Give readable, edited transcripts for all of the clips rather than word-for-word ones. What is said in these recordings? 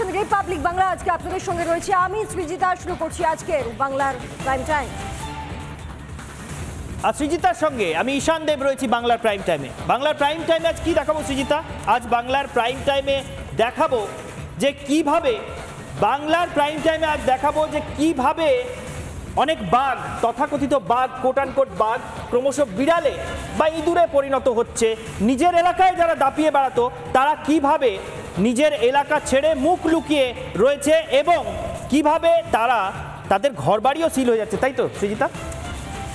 দেখছেন রিপাবলিক বাংলা। আজকে আপনাদের সঙ্গে রয়েছে আমি সৃজিতা। শুরু করছি আজকের বাংলার প্রাইম টাইম। আর সৃজিতার সঙ্গে আমি ঈশান দেব রয়েছি বাংলার প্রাইম টাইমে। বাংলার প্রাইম টাইমে আজ কি দেখাবো সৃজিতা? আজ বাংলার প্রাইম টাইমে দেখাবো যে কিভাবে বাংলার প্রাইম টাইমে আজ দেখাবো যে কিভাবে অনেক বাঘ, তথাকথিত বাঘ, কোট আনকোট বাঘ, ক্রমশ বিড়ালে বা ইঁদুরে পরিণত হচ্ছে। নিজের এলাকায় যারা দাপিয়ে বেড়াতো তারা কিভাবে নিজের এলাকা ছেড়ে মুখ লুকিয়ে রয়েছে এবং কিভাবে তারা তাদের ঘরবাড়িও সিল হয়ে যাচ্ছে, তাই তো সৃজিতা?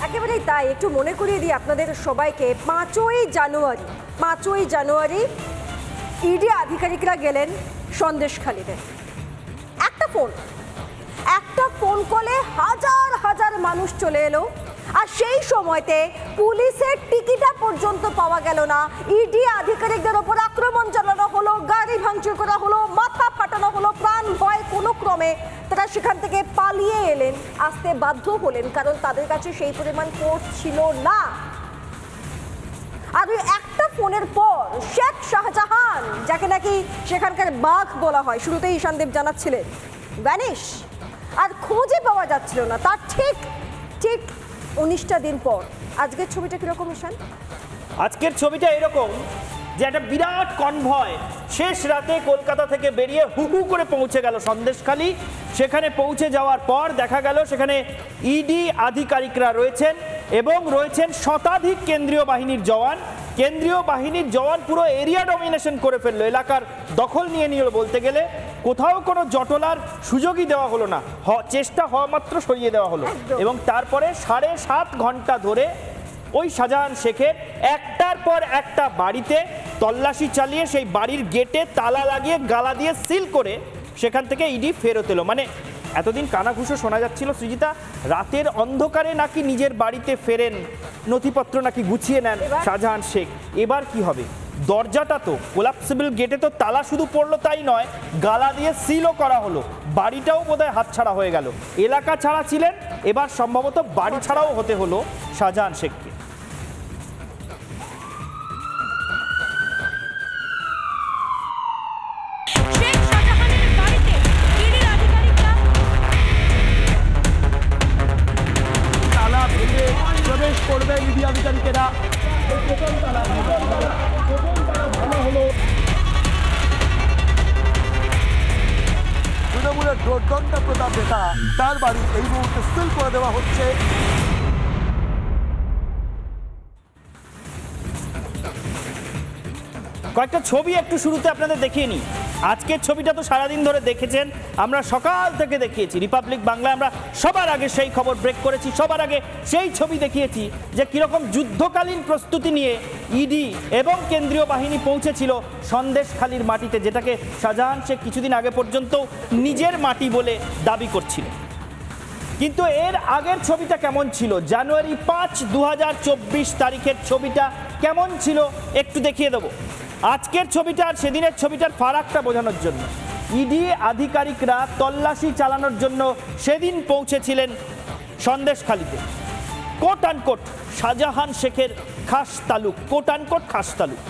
একেবারেই তাই। একটু মনে করিয়ে দিই আপনাদের সবাইকে, 5ই জানুয়ারি ইডি আধিকারিকরা গেলেন সন্দেশখালিতে। একটা ফোন কলে হাজার হাজার মানুষ চলে এলো, আর সেই সময়তে পুলিশের টিকিটা পর্যন্ত পাওয়া গেল না। ইডি আধিকারিকদের ওপর আক্রমণ চালানো হলো, গাড়ি ভাঙচুর করা হলো, মাথা ফাটানো হলো। প্রাণ ভয় কোনো ক্রমে তারা সেখান থেকে পালিয়ে এলেন, আসতে বাধ্য হলেন, কারণ তাদের কাছে সেই পরিমাণ ফোর্স ছিল না। আর ওই একটা ফোনের পর শেখ শাহজাহান, যাকে নাকি সেখানকার বাঘ বলা হয়, শুরুতেই ঈশান দেব জানাচ্ছিলেন, ভ্যানিশ, আর খুঁজে পাওয়া যাচ্ছিল না। তার ঠিক 19টা দিন পর আজকের ছবিটা কিরকম ঈশান? আজকের ছবিটা এরকম যে একটা বিরাট কনভয় শেষ রাতে কলকাতা থেকে বেরিয়ে হুহু করে পৌঁছে গেল সন্দেশখালি। সেখানে পৌঁছে যাওয়ার পর দেখা গেল সেখানে ইডি আধিকারিকরা রয়েছেন এবং রয়েছেন শতাধিক কেন্দ্রীয় বাহিনীর জওয়ান। কেন্দ্রীয় বাহিনীর জওয়ান পুরো এরিয়া ডমিনেশন করে ফেললো, এলাকার দখল নিয়ে নিল বলতে গেলে। কোথাও কোনো জটলার সুযোগই দেওয়া হলো না, চেষ্টা হওয়া মাত্র সরিয়ে দেওয়া হলো। এবং তারপরে 7.5 ঘন্টা ধরে ওই শাহজাহান শেখের একটার পর একটা বাড়িতে তল্লাশি চালিয়ে সেই বাড়ির গেটে তালা লাগিয়ে গালা দিয়ে সিল করে সেখান থেকে ইডি ফেরত এলো। মানে এতদিন কানাঘুষো শোনা যাচ্ছিল সৃজিতা, রাতের অন্ধকারে নাকি নিজের বাড়িতে ফেরেন, নথিপত্র নাকি গুছিয়ে নেন শাহজাহান শেখ। এবার কি হবে? দরজাটা তো কোলাপসিবল, গেটে তো তালা শুধু পড়লো তাই নয়, গালা দিয়ে সিলও করা হলো। বাড়িটাও বোধহয় হাতছাড়া হয়ে গেল। এলাকা ছাড়া ছিলেন, এবার সম্ভবত বাড়ি ছাড়াও হতে হলো শাহজাহান শেখকে। প্রবেশ করবে ইডি আধিকারিকেরা। তৃণমূলের দোর্দণ্ড প্রতাপ নেতা, তার বাড়ি এই মুহূর্তে সিল করে দেওয়া হচ্ছে। কয়েকটা ছবি একটু শুরুতে আপনাদের দেখিয়ে নিই। আজকের ছবিটা তো সারাদিন ধরে দেখেছেন, আমরা সকাল থেকে দেখিয়েছি রিপাবলিক বাংলায়। আমরা সবার আগে সেই খবর ব্রেক করেছি, সবার আগে সেই ছবি দেখিয়েছি যে কীরকম যুদ্ধকালীন প্রস্তুতি নিয়ে ইডি এবং কেন্দ্রীয় বাহিনী পৌঁছেছিল সন্দেশখালির মাটিতে, যেটাকে শাহজাহান শেখ কিছুদিন আগে পর্যন্ত নিজের মাটি বলে দাবি করছিল। কিন্তু এর আগের ছবিটা কেমন ছিল? জানুয়ারি 5, 2024 তারিখের ছবিটা কেমন ছিল একটু দেখিয়ে দেবো। আজকের ছবিটা আর সেদিনের ছবিটার ফারাকটা বোঝানোর জন্য। ইডি আধিকারিকরা তল্লাশি চালানোর জন্য সেদিন পৌঁছেছিলেন সন্দেশখালিতে। কোট আনকোট শাহজাহান শেখের খাস তালুক, কোট আনকোট খাস তালুক।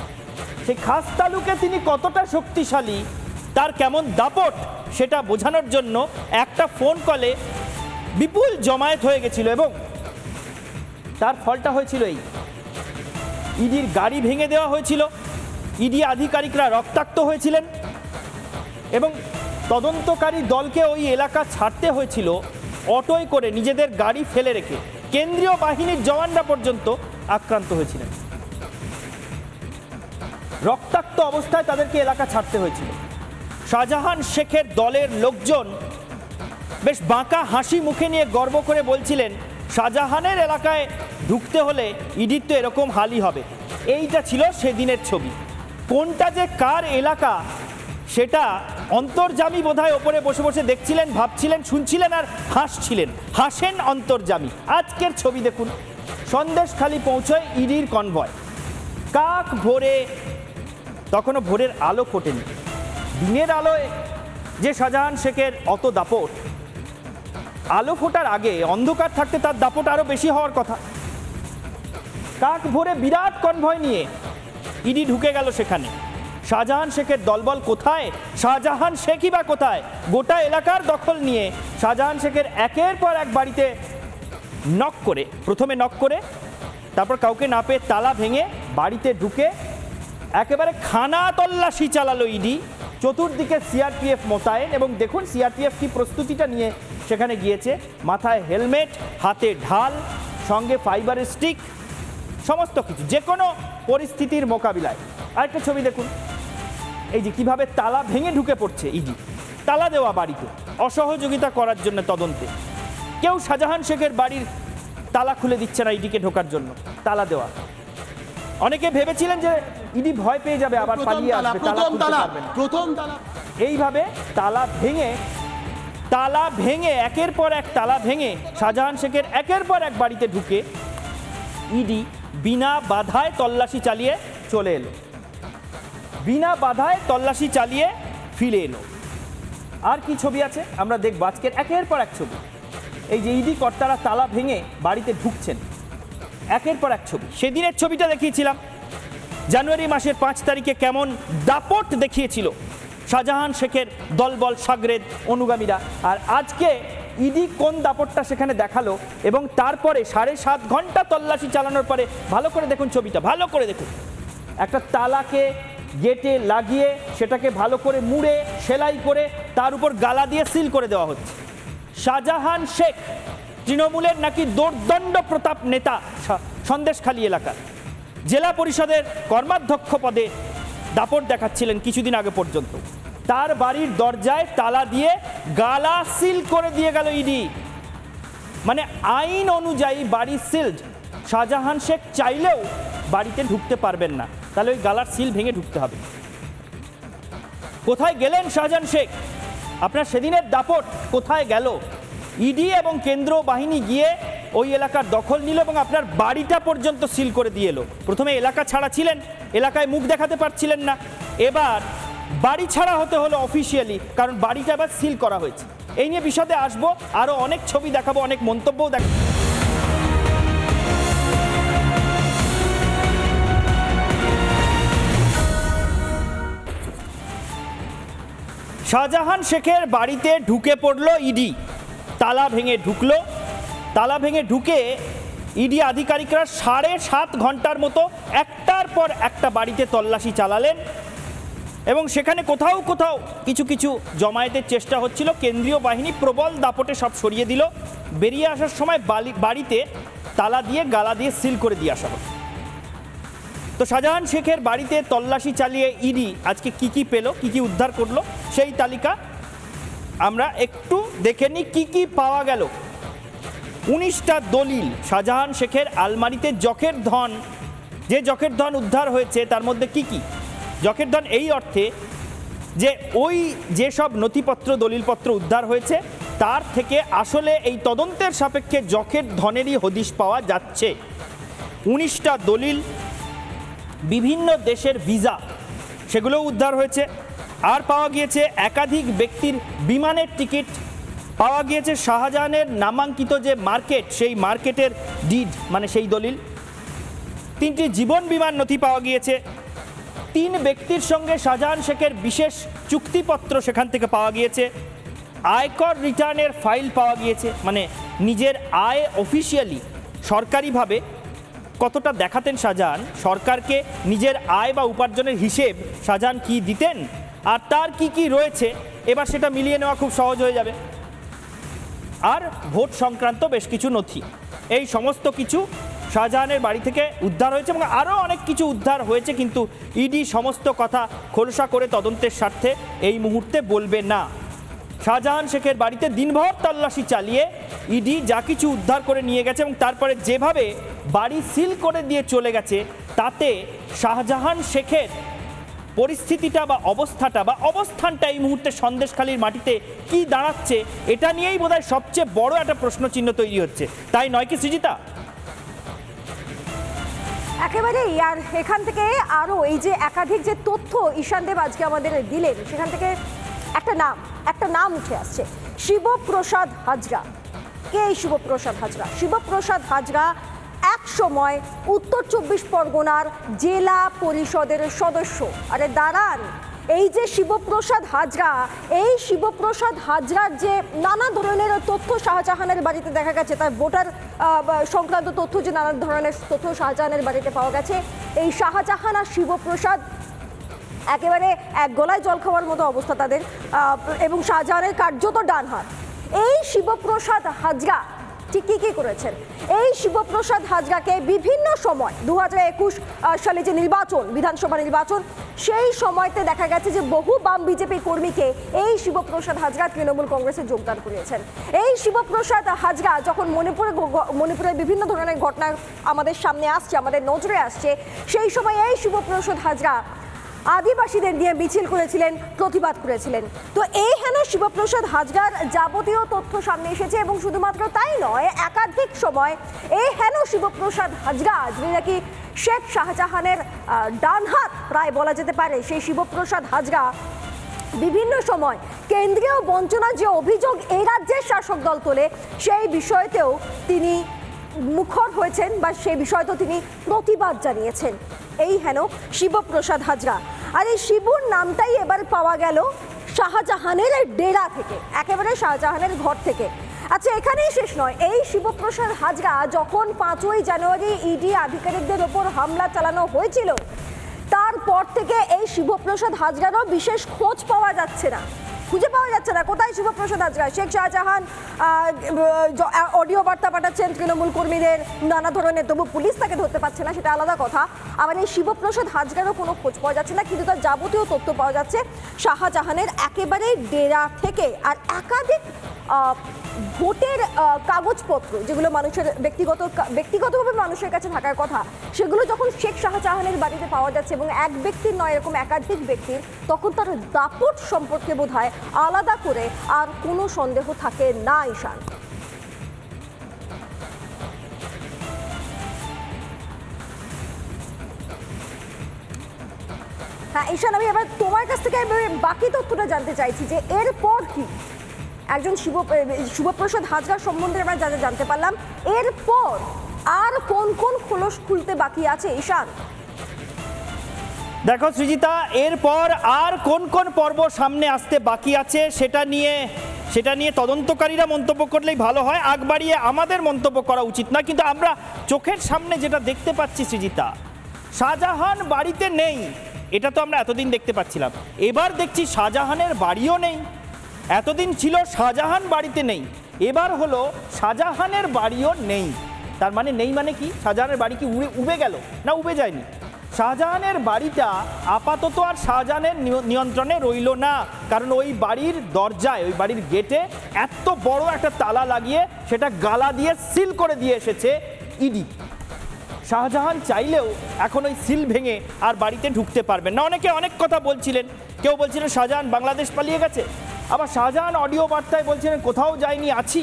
সেই খাস তালুকে তিনি কতটা শক্তিশালী, তার কেমন দাপট, সেটা বোঝানোর জন্য একটা ফোন কলে বিপুল জমায়েত হয়ে গেছিল এবং তার ফলটা হয়েছিল এই, ইডির গাড়ি ভেঙে দেওয়া হয়েছিল, ইডি আধিকারিকরা রক্তাক্ত হয়েছিলেন এবং তদন্তকারী দলকে ওই এলাকা ছাড়তে হয়েছিল অটোয় করে, নিজেদের গাড়ি ফেলে রেখে। কেন্দ্রীয় বাহিনীর জওয়ানরা পর্যন্ত আক্রান্ত হয়েছিলেন। রক্তাক্ত অবস্থায় তাদেরকে এলাকা ছাড়তে হয়েছিল। শাহজাহান শেখের দলের লোকজন বেশ বাঁকা হাসি মুখে নিয়ে গর্ব করে বলছিলেন, শাহজাহানের এলাকায় ঢুকতে হলে ইডির তো এরকম হালই হবে। এইটা ছিল সেদিনের ছবি। কোনটা যে কার এলাকা সেটা অন্তর্যামী বোধহয় ওপরে বসে বসে দেখছিলেন, ভাবছিলেন, শুনছিলেন আর হাসছিলেন। হাসেন অন্তর্যামী। আজকের ছবি দেখুন, সন্দেশখালি পৌঁছয় ইডির কনভয়। কাক ভোরে, তখনও ভোরের আলো ফোটেনি। দিনের আলোয় যে শাহজাহান শেখের অত দাপট, আলো ফোটার আগে অন্ধকার থাকতে তার দাপট আরও বেশি হওয়ার কথা। কাক ভোরে বিরাট কনভয় নিয়ে ইডি ঢুকে গেল সেখানে। শাহজাহান শেখের দলবল কোথায়? শাহজাহান শেখই বা কোথায়? গোটা এলাকার দখল নিয়ে শাহজাহান শেখের একের পর এক বাড়িতে প্রথমে নক করে তারপর কাউকে না পেয়ে তালা ভেঙে বাড়িতে ঢুকে একেবারে খানা তল্লাশি চালালো ইডি। চতুর্দিকে সিআরপিএফ মোতায়েন, এবং দেখুন সিআরপিএফ কি প্রস্তুতিটা নিয়ে সেখানে গিয়েছে। মাথায় হেলমেট, হাতে ঢাল, সঙ্গে ফাইবারের স্টিক, সমস্ত কিছু যে কোনো পরিস্থিতির মোকাবিলায়। আরেকটা ছবি দেখুন, এই যে কিভাবে তালা ভেঙে ঢুকে পড়ছে ইডি। তালা দেওয়া বাড়িতে অসহযোগিতা করার জন্য তদন্তে কেউ শাহজাহান শেখের বাড়ির তালা খুলে দিচ্ছে না ইডিকে ঢোকার জন্য, তালা দেওয়া। অনেকে ভেবেছিলেন যে ইডি ভয় পেয়ে যাবে, আবার পালিয়ে আসবে, তালা খুলতে পারবে না। এইভাবে তালা ভেঙে একের পর এক তালা ভেঙে শাহজাহান শেখের একের পর এক বাড়িতে ঢুকে ইডি বিনা বাধায় তল্লাশি চালিয়ে চলে এলো, বিনা বাধায় তল্লাশি চালিয়ে ফিরে এলো। আর কি ছবি আছে আমরা দেখব আজকের একের পর এক ছবি। এই যে ইডি কর্তারা তালা ভেঙে বাড়িতে ঢুকছেন, একের পর এক ছবি। সেদিনের ছবিটা দেখিয়েছিলাম জানুয়ারি মাসের 5 তারিখে কেমন দাপট দেখিয়েছিল শাহজাহান শেখের দলবল সাগরেদ অনুগামীরা, আর আজকে ইডি কোন দাপটটা সেখানে দেখালো। এবং তারপরে 7.5 ঘন্টা তল্লাশি চালানোর পরে ভালো করে দেখুন ছবিটা, ভালো করে দেখুন। একটা তালাকে গেটে লাগিয়ে সেটাকে ভালো করে মুড়ে সেলাই করে তার উপর গালা দিয়ে সিল করে দেওয়া হচ্ছে। শাহজাহান শেখ তৃণমূলের নাকি দুর্দণ্ড প্রতাপ নেতা, সন্দেশখালী এলাকার জেলা পরিষদের কর্মাধ্যক্ষ পদে দাপট দেখাচ্ছিলেন কিছুদিন আগে পর্যন্ত। তার বাড়ির দরজায় তালা দিয়ে গালা সিল করে দিয়ে গেল ইডি। মানে আইন অনুযায়ী বাড়ি সিলড, শাহজাহান শেখ চাইলেও বাড়িতে ঢুকতে পারবেন না, তাহলে ওই গালার সিল ভেঙে ঢুকতে হবে। কোথায় গেলেন শাহজাহান শেখ? আপনার সেদিনের দাপট কোথায় গেল? ইডি এবং কেন্দ্র বাহিনী গিয়ে ওই এলাকার দখল নিল এবং আপনার বাড়িটা পর্যন্ত সিল করে দিয়ে এলো। প্রথমে এলাকা ছাড়া ছিলেন, এলাকায় মুখ দেখাতে পারছিলেন না, এবার বাড়ি ছাড়া হতে হলো অফিসিয়ালি, কারণ বাড়িটা এবার সিল করা হয়েছে। এই নিয়ে বিশদে আসবো, আরও অনেক ছবি দেখাবো, অনেক মন্তব্যও দেখাবো। শাহজাহান শেখের বাড়িতে ঢুকে পড়লো ইডি, তালা ভেঙে ঢুকলো। তালা ভেঙে ঢুকে ইডি আধিকারিকরা 7.5 ঘন্টার মতো একটার পর একটা বাড়িতে তল্লাশি চালালেন এবং সেখানে কোথাও কোথাও কিছু কিছু জমায়েতের চেষ্টা হচ্ছিল। কেন্দ্রীয় বাহিনী প্রবল দাপটে সব সরিয়ে দিল। বেরিয়ে আসার সময় বাড়িতে তালা দিয়ে গালা দিয়ে সিল করে দিয়ে আসা হলো। তো শাহজাহান শেখের বাড়িতে তল্লাশি চালিয়ে ইডি আজকে কি কি পেল, কি কি উদ্ধার করলো, সেই তালিকা আমরা একটু দেখে নিই। কি কি পাওয়া গেল? 19টা দলিল শাহজাহান শেখের আলমারিতে জখের ধন, যে জখের ধন উদ্ধার হয়েছে তার মধ্যে কি কি জখের ধন, এই অর্থে যে ওই যেসব নথিপত্র দলিলপত্র উদ্ধার হয়েছে তার থেকে আসলে এই তদন্তের সাপেক্ষে জখের ধনেরই হদিশ পাওয়া যাচ্ছে। 19টা দলিল, বিভিন্ন দেশের ভিসা, সেগুলো উদ্ধার হয়েছে। আর পাওয়া গিয়েছে একাধিক ব্যক্তির বিমানের টিকিট, পাওয়া গিয়েছে শাহজাহানের নামাঙ্কিত যে মার্কেট, সেই মার্কেটের ডিড মানে সেই দলিল। 3টি জীবন বিমার নথি পাওয়া গিয়েছে। 3 ব্যক্তির সঙ্গে শাহজাহান শেখের বিশেষ চুক্তিপত্র সেখান থেকে পাওয়া গিয়েছে। আয়কর রিটার্নের ফাইল পাওয়া গিয়েছে, মানে নিজের আয় অফিসিয়ালি সরকারিভাবে কতটা দেখাতেন শাহজাহান, সরকারকে নিজের আয় বা উপার্জনের হিসেব শাহজাহান কি দিতেন, আর তার কি কি রয়েছে এবার সেটা মিলিয়ে নেওয়া খুব সহজ হয়ে যাবে। আর ভোট সংক্রান্ত বেশ কিছু নথি, এই সমস্ত কিছু শাহজাহানের বাড়ি থেকে উদ্ধার হয়েছে এবং আরও অনেক কিছু উদ্ধার হয়েছে, কিন্তু ইডি সমস্ত কথা খোলসা করে তদন্তের স্বার্থে এই মুহূর্তে বলবে না। শাহজাহান শেখের বাড়িতে দিনভর তল্লাশি চালিয়ে ইডি যা কিছু উদ্ধার করে নিয়ে গেছে এবং তারপরে যেভাবে বাড়ি সিল করে দিয়ে চলে গেছে, তাতে শাহজাহান শেখের পরিস্থিতিটা বা অবস্থানটা এই মুহূর্তে সন্দেশখালীর মাটিতে কি দাঁড়াচ্ছে, এটা নিয়েই বোধহয় সবচেয়ে বড় একটা প্রশ্নচিহ্ন তৈরি হচ্ছে, তাই নয় কি সৃজিতা? একেবারেই। আর এখান থেকে আরও এই যে একাধিক যে তথ্য ঈশান দেব আজকে আমাদের দিলেন, সেখান থেকে একটা নাম উঠে আসছে, শিবপ্রসাদ হাজরা। কে এই শিবপ্রসাদ হাজরা? শিবপ্রসাদ হাজরা 1 এক সময় উত্তর 24 পরগনার জেলা পরিষদের সদস্য। আরে দাঁড়ান, এই যে শিবপ্রসাদ হাজরা, এই শিবপ্রসাদ হাজরার যে নানা ধরনের তথ্য শাহজাহানের বাড়িতে দেখা গেছে, তার ভোটার সংক্রান্ত তথ্য যে নানা ধরনের তথ্য শাহজাহানের বাড়িতে পাওয়া গেছে, এই শাহজাহান আর শিবপ্রসাদ একেবারে এক গলায় জল খাওয়ার মতো অবস্থা তাদের, এবং শাহজাহানের কার্যত ডান হাত। এই শিবপ্রসাদ হাজরা ঠিক কী করেছেন? এই শিবপ্রসাদ হাজরাকে বিভিন্ন সময় 2021 সালে যে নির্বাচন, বিধানসভা নির্বাচন, সেই সময়তে দেখা গেছে যে বহু বাম বিজেপি কর্মীকে এই শিবপ্রসাদ হাজরা তৃণমূল কংগ্রেসে যোগদান করিয়েছেন। এই শিবপ্রসাদ হাজরা যখন মণিপুরের বিভিন্ন ধরনের ঘটনা আমাদের সামনে আসছে, আমাদের নজরে আসছে, সেই সময় এই শিবপ্রসাদ হাজরা আদিবাসীদের নিয়ে মিছিল করেছিলেন, প্রতিবাদ করেছিলেন। তো এই হেন শিবপ্রসাদ হাজরার যাবতীয় তথ্য সামনে এসেছে, এবং শুধুমাত্র তাই নয়, একাধিক সময় এই হেন শিবপ্রসাদ হাজরা, যিনি নাকি শেখ শাহজাহানের ডান হাত প্রায় বলা যেতে পারে, সেই শিবপ্রসাদ হাজরা বিভিন্ন সময় কেন্দ্রীয় বঞ্চনার যে অভিযোগ এই রাজ্যের শাসক দল তোলে, সেই বিষয়তেও তিনি মুখর হয়েছেন, বা সেই বিষয়তেও তিনি প্রতিবাদ জানিয়েছেন। এই হেন শিবপ্রসাদ হাজরা। আর এই শিবুর নামটাই এবার পাওয়া গেল শাহজাহানের ডেরা থেকে, একেবারে শাহজাহানের ঘর থেকে। আচ্ছা, এখানেই শেষ নয়। এই শিবপ্রসাদ হাজরা যখন 5ই জানুয়ারি ইডি আধিকারিকদের ওপর হামলা চালানো হয়েছিল, তারপর থেকে এই শিবপ্রসাদ হাজরারও বিশেষ খোঁজ পাওয়া যাচ্ছে না, খুঁজে পাওয়া যাচ্ছে না। কোথায় শিবপ্রসাদ হাজরা? শেখ শাহজাহান অডিও বার্তা পাঠাচ্ছেন তৃণমূল কর্মীদের নানা ধরনের, তবু পুলিশ তাকে ধরতে পারছে না, সেটা আলাদা কথা। আবার এই শিবপ্রসাদ হাজরারও কোনো খোঁজ পাওয়া যাচ্ছে না, কিন্তু তার যাবতীয় তথ্য পাওয়া যাচ্ছে শাহজাহানের একেবারে ডেরা থেকে। আর একাধিক ভোটের কাগজপত্র, যেগুলো মানুষের ব্যক্তিগতভাবে মানুষের কাছে থাকার কথা, সেগুলো যখন শেখ শাহজাহানের বাড়িতে পাওয়া যাচ্ছে, এবং এক ব্যক্তির নয়, এরকম একাধিক ব্যক্তির, তখন তার দাপট সম্পর্কে বোধহয় আলাদা করে আর কোনো সন্দেহ থাকে না। ঈশান, হ্যাঁ ঈশান, আমি এবার তোমার কাছ থেকে বাকি তথ্যটা জানতে চাইছি যে এরপর কি একজন শিবপ্রসাদ হাজরা সম্বন্ধে আমরা যা জানতে পারলাম, এরপর আর কোন কোন খোলস খুলতে বাকি আছে ঈশান? দেখো সৃজিতা, এরপর আর কোন কোন পর্ব সামনে আসতে বাকি আছে সেটা নিয়ে তদন্তকারীরা মন্তব্য করলেই ভালো হয়। আগ বাড়িয়ে আমাদের মন্তব্য করা উচিত না, কিন্তু আমরা চোখের সামনে যেটা দেখতে পাচ্ছি সৃজিতা, শাহজাহান বাড়িতে নেই, এটা তো আমরা এতদিন দেখতে পাচ্ছিলাম। এবার দেখছি শাহজাহানের বাড়িও নেই। এতদিন ছিল শাহজাহান বাড়িতে নেই, এবার হলো শাহজাহানের বাড়িও নেই। তার মানে নেই মানে কি? শাহজাহানের বাড়ি কি উবে গেল? না, উবে যায়নি। শাহজাহানের বাড়িটা আপাতত আর শাহজাহানের নিয়ন্ত্রণে রইল না, কারণ ওই বাড়ির দরজায়, ওই বাড়ির গেটে এত বড় একটা তালা লাগিয়ে সেটা গালা দিয়ে সিল করে দিয়ে এসেছে ইডি। শাহজাহান চাইলেও এখন ওই সিল ভেঙে আর বাড়িতে ঢুকতে পারবেন না। অনেকে অনেক কথা বলছিলেন, কেউ বলছিলেন শাহজাহান বাংলাদেশ পালিয়ে গেছে, আবার শাহজাহান অডিও বার্তায় বলছিলেন কোথাও যায়নি, আছি।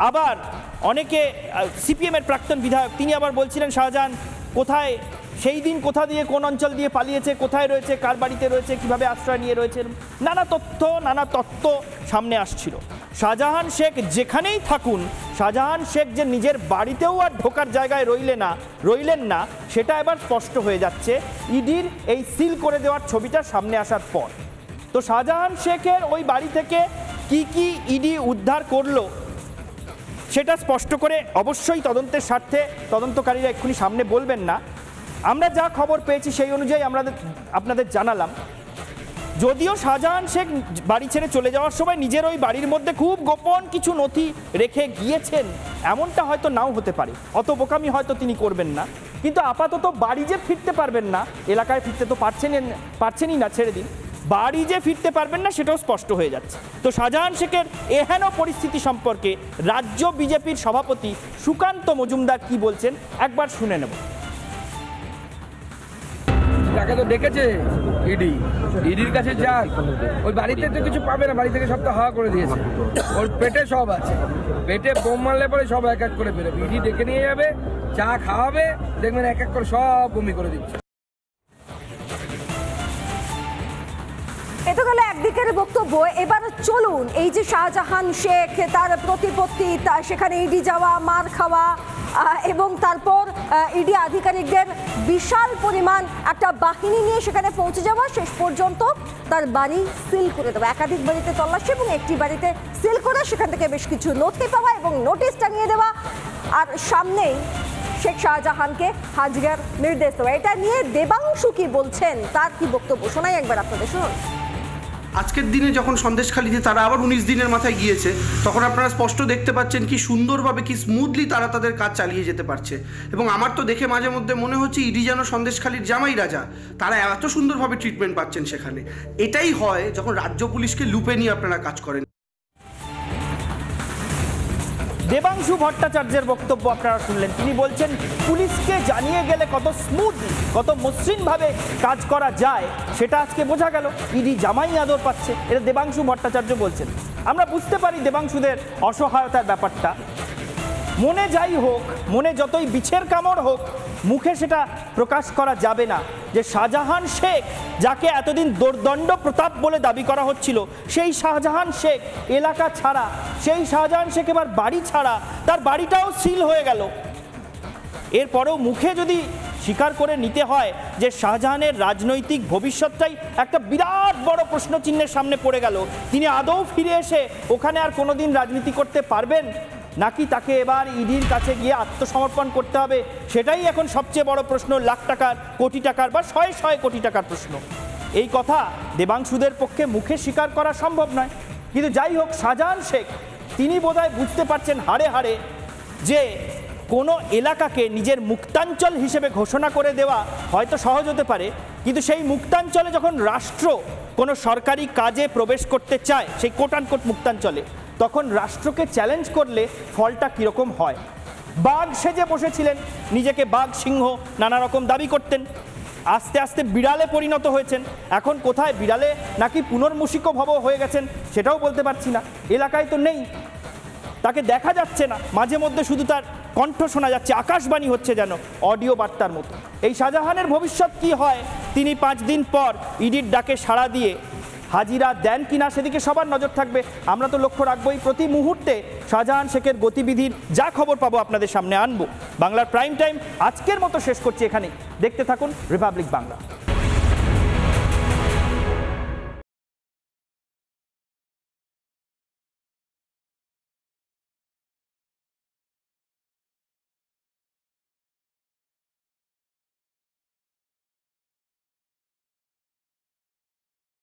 আবার অনেকে, সিপিএমের প্রাক্তন বিধায়ক, তিনি আবার বলছিলেন শাহজাহান কোথায়, সেই দিন কোথা দিয়ে, কোন অঞ্চল দিয়ে পালিয়েছে, কোথায় রয়েছে, কার বাড়িতে রয়েছে, কিভাবে আশ্রয় নিয়ে রয়েছে, নানা তথ্য সামনে আসছিল। শাহজাহান শেখ যেখানেই থাকুন, শাহজাহান শেখ যে নিজের বাড়িতেও আর ঢোকার জায়গায় রইলেন না, সেটা এবার স্পষ্ট হয়ে যাচ্ছে ইডির এই সিল করে দেওয়ার ছবিটা সামনে আসার পর। তো শাহজাহান শেখের ওই বাড়ি থেকে কি কি ইডি উদ্ধার করলো সেটা স্পষ্ট করে অবশ্যই তদন্তের স্বার্থে তদন্তকারীরা এক্ষুনি সামনে বলবেন না। আমরা যা খবর পেয়েছি সেই অনুযায়ী আমরা আপনাদের জানালাম। যদিও শাহজাহান শেখ বাড়ি ছেড়ে চলে যাওয়ার সময় নিজের ওই বাড়ির মধ্যে খুব গোপন কিছু নথি রেখে গিয়েছেন, এমনটা হয়তো নাও হতে পারে, অত বোকামি হয়তো তিনি করবেন না, কিন্তু আপাতত বাড়ি যে ফিরতে পারবেন না, এলাকায় ফিরতে তো পারছেনই না, ছেড়ে দিন, বাড়ি যে ফিরতে পারবেন না সেটাও স্পষ্ট হয়ে যাচ্ছে। তো শাহজাহান শেখের এহেন পরিস্থিতি সম্পর্কে রাজ্য বিজেপির সভাপতি সুকান্ত মজুমদার কি বলছেন একবার শুনে নেব। তাকে তো ডেকেছে ইডির কাছে যান, ওই বাড়িতে তো কিছু পাবে না, বাড়ি থেকে সব তো হাওয়া করে দিয়েছে, ওর পেটে সব আছে, পেটে বোম মারলে পরে সব এক এক করে বেরোবে, ইডি ডেকে নিয়ে যাবে, চা খাওয়াবে, দেখবেন এক এক করে সব বমি করে দিচ্ছে। তো গেল একদিকের বক্তব্য। এবার চলুন এই যে শাহজাহান শেখ, তার প্রতিপত্তি, সেখানে ইডি যাওয়া, মার খাওয়া এবং তারপর ইডি আধিকারিকদের বিশাল পরিমাণ একটা বাহিনী নিয়ে সেখানে পৌঁছে যাওয়া, শেষ পর্যন্ত তার বাড়ি সিল করে দেওয়া, একাধিক বাড়িতে তল্লাশি এবং একটি বাড়িতে সিল করে সেখান থেকে বেশ কিছু নথি পাওয়া এবং নোটিশ টাঙিয়ে দেওয়া, আর সামনেই শেখ শাহজাহানকে হাজিরার নির্দেশ দেওয়া। এটা নিয়ে দেবাংশু কি বলছেন, তার কি বক্তব্য শোনাই একবার আপনাদের, শুনুন। আজকের দিনে যখন সন্দেশখালিতে তারা আবার 19 দিনের মাথায় গিয়েছে, তখন আপনারা স্পষ্ট দেখতে পাচ্ছেন কি সুন্দরভাবে কি স্মুথলি তারা তাদের কাজ চালিয়ে যেতে পারছে। এবং আমার তো দেখে মাঝে মধ্যে মনে হচ্ছে ইডি যেন সন্দেশখালির জামাই রাজা, তারা এত সুন্দরভাবে ট্রিটমেন্ট পাচ্ছেন সেখানে। এটাই হয় যখন রাজ্য পুলিশকে লুপে নিয়ে আপনারা কাজ করেন। দেবাংশু ভট্টাচার্যের বক্তব্য আপনারা শুনলেন। তিনি বলছেন পুলিশকে জানিয়ে গেলে কত স্মুথলি, কত মসৃণভাবে কাজ করা যায় সেটা আজকে বোঝা গেল। ইডি জামাই আদর পাচ্ছে, এটা দেবাংশু ভট্টাচার্য বলছেন। আমরা বুঝতে পারি দেবাংশুদের অসহায়তার ব্যাপারটা। মনে যাই হোক, মনে যতই বিছের কামড় হোক, মুখে সেটা প্রকাশ করা যাবে না যে শাহজাহান শেখ, যাকে এতদিন দোর্দণ্ড প্রতাপ বলে দাবি করা হচ্ছিল, সেই শাহজাহান শেখ এলাকা ছাড়া, সেই শাহজাহান শেখ এবার বাড়ি ছাড়া, তার বাড়িটাও সিল হয়ে গেল। এরপরেও মুখে যদি স্বীকার করে নিতে হয় যে শাহজাহানের রাজনৈতিক ভবিষ্যৎটাই একটা বিরাট বড় প্রশ্নচিহ্নের সামনে পড়ে গেল, তিনি আদৌ ফিরে এসে ওখানে আর কোনোদিন রাজনীতি করতে পারবেন নাকি তাকে এবার ইডির কাছে গিয়ে আত্মসমর্পণ করতে হবে, সেটাই এখন সবচেয়ে বড় প্রশ্ন। লাখ টাকার, কোটি টাকার বা শয়ে শয়ে কোটি টাকার প্রশ্ন। এই কথা দেবাংশুদের পক্ষে মুখে স্বীকার করা সম্ভব নয়। কিন্তু যাই হোক, শাহজাহান শেখ তিনি বোধহয় বুঝতে পারছেন হাড়ে হাড়ে যে কোনো এলাকাকে নিজের মুক্তাঞ্চল হিসেবে ঘোষণা করে দেওয়া হয়তো সহজ হতে পারে, কিন্তু সেই মুক্তাঞ্চলে যখন রাষ্ট্র কোনো সরকারি কাজে প্রবেশ করতে চায়, সেই কোট আনকোট মুক্তাঞ্চলে, তখন রাষ্ট্রকে চ্যালেঞ্জ করলে ফলটা কীরকম হয়। বাঘ সেজে বসেছিলেন, নিজেকে বাঘ, সিংহ নানা রকম দাবি করতেন, আস্তে আস্তে বিড়ালে পরিণত হয়েছেন। এখন কোথায় বিড়ালে নাকি পুনর্মূষিকভব হয়ে গেছেন সেটাও বলতে পারছি না। এলাকায় তো নেই, তাকে দেখা যাচ্ছে না, মাঝে মধ্যে শুধু তার কণ্ঠ শোনা যাচ্ছে, আকাশবাণী হচ্ছে যেন অডিও বার্তার মতো। এই শাহজাহানের ভবিষ্যৎ কি হয়, তিনি 5 দিন পর ইডির ডাকে সাড়া দিয়ে হাজিরা দেন কিনা সেদিকে সবার নজর থাকবে। আমরা তো লক্ষ্য রাখবোই, প্রতি মুহূর্তে শাহজাহান শেখের গতিবিধির যা খবর পাবো আপনাদের সামনে আনবো। বাংলার প্রাইম টাইম আজকের মতো শেষ করছি এখানেই। দেখতে থাকুন রিপাবলিক বাংলা।